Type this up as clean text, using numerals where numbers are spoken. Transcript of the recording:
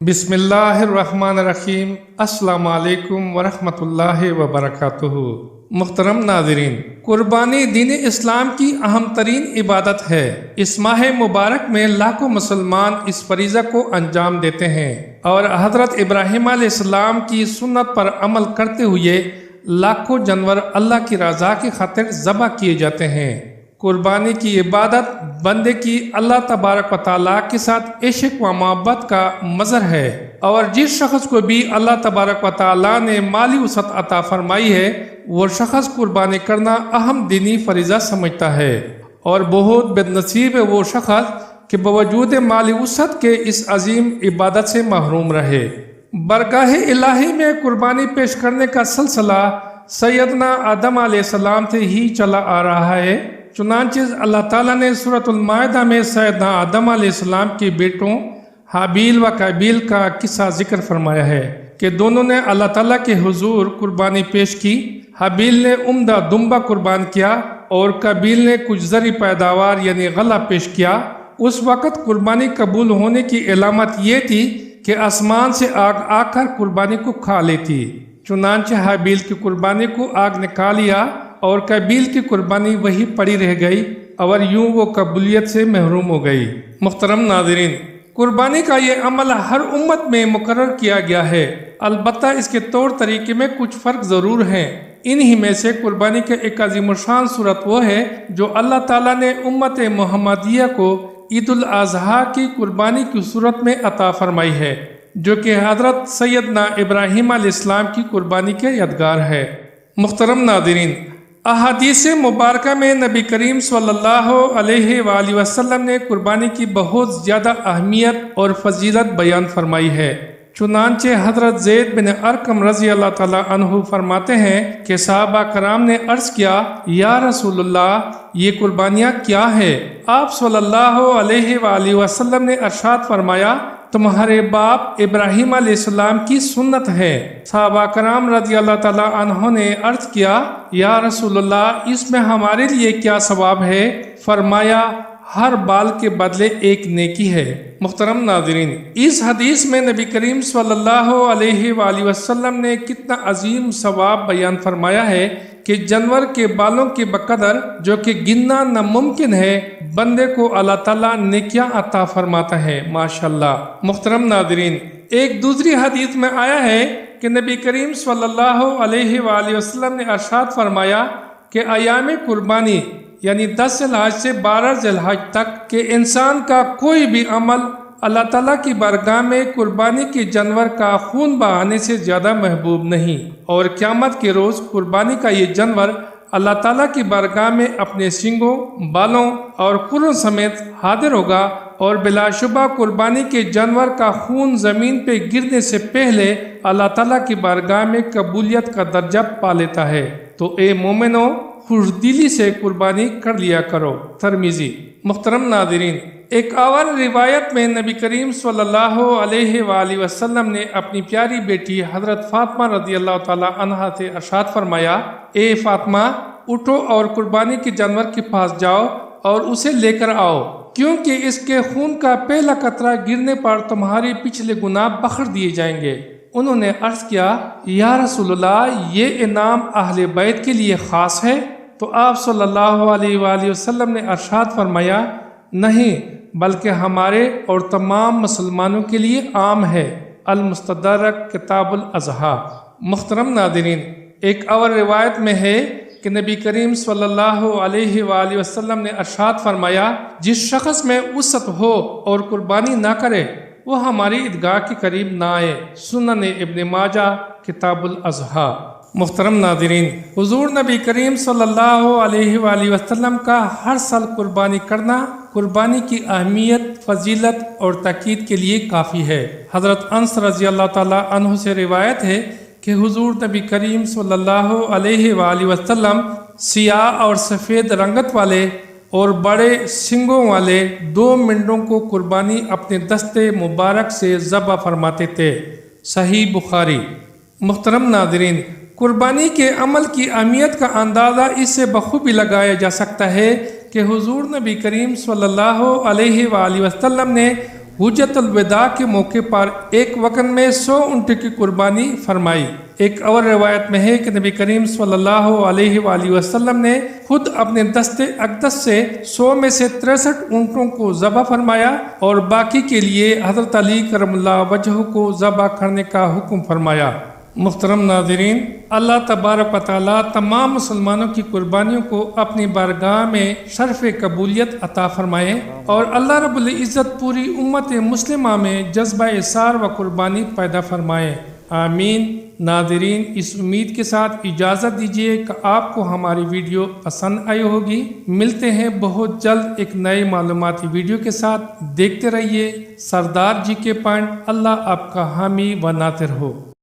بسم اللہ الرحمن الرحیم۔ السلام علیکم ورحمۃ اللہ وبرکاتہ۔ محترم ناظرین، قربانی دین اسلام کی اہم ترین عبادت ہے۔ اس ماہ مبارک میں لاکھوں مسلمان اس فریضہ کو انجام دیتے ہیں اور حضرت ابراہیم علیہ السلام کی سنت پر عمل کرتے ہوئے لاکھوں جانور اللہ کی رضا کی خاطر ذبح کیے جاتے ہیں۔ قربانی کی عبادت بندے کی اللہ تبارک و تعالیٰ کے ساتھ عشق و محبت کا مظہر ہے، اور جس شخص کو بھی اللہ تبارک و تعالیٰ نے مالی وسعت عطا فرمائی ہے وہ شخص قربانی کرنا اہم دینی فریضہ سمجھتا ہے، اور بہت بد نصیب ہے وہ شخص کہ باوجود مالی وسعت کے اس عظیم عبادت سے محروم رہے۔ برگاہ الہی میں قربانی پیش کرنے کا سلسلہ سیدنا آدم علیہ السلام سے ہی چلا آ رہا ہے۔ چنانچہ اللہ تعالیٰ نے سورۃ المائدہ میں سیدنا آدم علیہ السلام کے بیٹوں حابیل و قابیل کا قصہ ذکر فرمایا ہے کہ دونوں نے اللہ تعالیٰ کے حضور قربانی پیش کی۔ حابیل نے عمدہ دمبا قربان کیا اور قابیل نے کچھ زرعی پیداوار یعنی غلہ پیش کیا۔ اس وقت قربانی قبول ہونے کی علامت یہ تھی کہ آسمان سے آگ آ کر قربانی کو کھا لیتی۔ چنانچہ حابیل کی قربانی کو آگ نے کھا لیا اور قابیل کی قربانی وہی پڑی رہ گئی، اور یوں وہ قبولیت سے محروم ہو گئی۔ محترم ناظرین، قربانی کا یہ عمل ہر امت میں مقرر کیا گیا ہے، البتہ اس کے طور طریقے میں کچھ فرق ضرور ہیں۔ انہی میں سے قربانی کا ایک عظیم الشان صورت وہ ہے جو اللہ تعالیٰ نے امت محمدیہ کو عید الاضحیٰ کی قربانی کی صورت میں عطا فرمائی ہے، جو کہ حضرت سیدنا ابراہیم علیہ السلام کی قربانی کے یادگار ہے۔ محترم ناظرین، احادیث مبارکہ میں نبی کریم صلی اللہ علیہ وآلہ وسلم نے قربانی کی بہت زیادہ اہمیت اور فضیلت بیان فرمائی ہے۔ چنانچہ حضرت زید بن ارقم رضی اللہ تعالیٰ عنہ فرماتے ہیں کہ صحابہ کرام نے عرض کیا، یا رسول اللہ، یہ قربانیاں کیا ہے؟ آپ صلی اللہ علیہ وآلہ وسلم نے ارشاد فرمایا، تمہارے باپ ابراہیم علیہ السلام کی سنت ہے۔ صحابہ کرام رضی اللہ تعالیٰ عنہ نے عرض کیا، یا رسول اللہ، اس میں ہمارے لیے کیا ثواب ہے؟ فرمایا، ہر بال کے بدلے ایک نیکی ہے۔ محترم ناظرین، اس حدیث میں نبی کریم صلی اللہ علیہ وآلہ وسلم نے کتنا عظیم ثواب بیان فرمایا ہے کہ جانور کے بالوں کے بقدر، جو کہ گننا ناممکن ہے، بندے کو اللہ تعالیٰ نیکیاں عطا فرماتا ہے۔ ماشاءاللہ۔ محترم ناظرین، ایک دوسری حدیث میں آیا ہے کہ نبی کریم صلی اللہ علیہ وآلہ وسلم نے ارشاد فرمایا کہ ایام قربانی یعنی 10 ذی الحج سے 12 ذی الحج تک کہ انسان کا کوئی بھی عمل اللہ تعالیٰ کی بارگاہ میں قربانی کے جانور کا خون بہانے سے زیادہ محبوب نہیں، اور قیامت کے روز قربانی کا یہ جانور اللہ تعالیٰ کی بارگاہ میں اپنے سینگوں، بالوں اور کھروں سمیت حاضر ہوگا، اور بلا شبہ قربانی کے جانور کا خون زمین پہ گرنے سے پہلے اللہ تعالیٰ کی بارگاہ میں قبولیت کا درجہ پا لیتا ہے۔ تو اے مومنو، خوش دلی سے قربانی کر لیا کرو۔ ترمذی۔ محترم ناظرین، ایک اور روایت میں نبی کریم صلی اللہ علیہ وآلہ وسلم نے اپنی پیاری بیٹی حضرت فاطمہ رضی اللہ تعالی عنہا سے ارشاد فرمایا، اے فاطمہ، اٹھو اور قربانی کے جانور کے پاس جاؤ اور اسے لے کر آؤ، کیونکہ اس کے خون کا پہلا قطرہ گرنے پر تمہارے پچھلے گناہ بخش دیے جائیں گے۔ انہوں نے عرض کیا، یا رسول اللہ، یہ انعام اہل بیت کے لیے خاص ہے؟ تو آپ صلی اللہ علیہ وآلہ وسلم نے ارشاد فرمایا، نہیں، بلکہ ہمارے اور تمام مسلمانوں کے لیے عام ہے۔ المستدرک کتاب الاضحیٰ۔ محترم ناظرین، ایک اور روایت میں ہے کہ نبی کریم صلی اللہ علیہ وآلہ وسلم نے ارشاد فرمایا، جس شخص میں وسعت ہو اور قربانی نہ کرے وہ ہماری عیدگاہ کے قریب نہ آئے۔ سنن ابن ماجہ کتاب الاضحیٰ۔ محترم ناظرین، حضور نبی کریم صلی اللہ علیہ وآلہ وسلم کا ہر سال قربانی کرنا قربانی کی اہمیت، فضیلت اور تاکید کے لیے کافی ہے۔ حضرت انس رضی اللہ تعالیٰ عنہ سے روایت ہے کہ حضور نبی کریم صلی اللہ علیہ وآلہ وسلم سیاہ اور سفید رنگت والے اور بڑے سنگوں والے 2 مینڈوں کو قربانی اپنے دستے مبارک سے ذبح فرماتے تھے۔ صحیح بخاری۔ محترم ناظرین، قربانی کے عمل کی اہمیت کا اندازہ اس سے بخوبی لگایا جا سکتا ہے کہ حضور نبی کریم صلی اللہ علیہ وآلہ وسلم نے حجت الوداع کے موقع پر ایک وقت میں 100 اونٹ کی قربانی فرمائی۔ ایک اور روایت میں ہے کہ نبی کریم صلی اللہ علیہ وآلہ وسلم نے خود اپنے دست اقدس سے 100 میں سے 63 اونٹوں کو ذبح فرمایا اور باقی کے لیے حضرت علی کرم اللہ وجہہ کو ذبح کرنے کا حکم فرمایا۔ محترم ناظرین، اللہ تبارک و تعالیٰ تمام مسلمانوں کی قربانیوں کو اپنی بارگاہ میں شرف قبولیت عطا فرمائے اور اللہ رب العزت پوری امت مسلمہ میں جذبہ اثار و قربانی پیدا فرمائے، آمین۔ ناظرین، اس امید کے ساتھ اجازت دیجیے کہ آپ کو ہماری ویڈیو پسند آئی ہوگی۔ ملتے ہیں بہت جلد ایک نئے معلوماتی ویڈیو کے ساتھ۔ دیکھتے رہیے سردار جی کے پوائنٹ۔ اللہ آپ کا حامی و ناصر ہو۔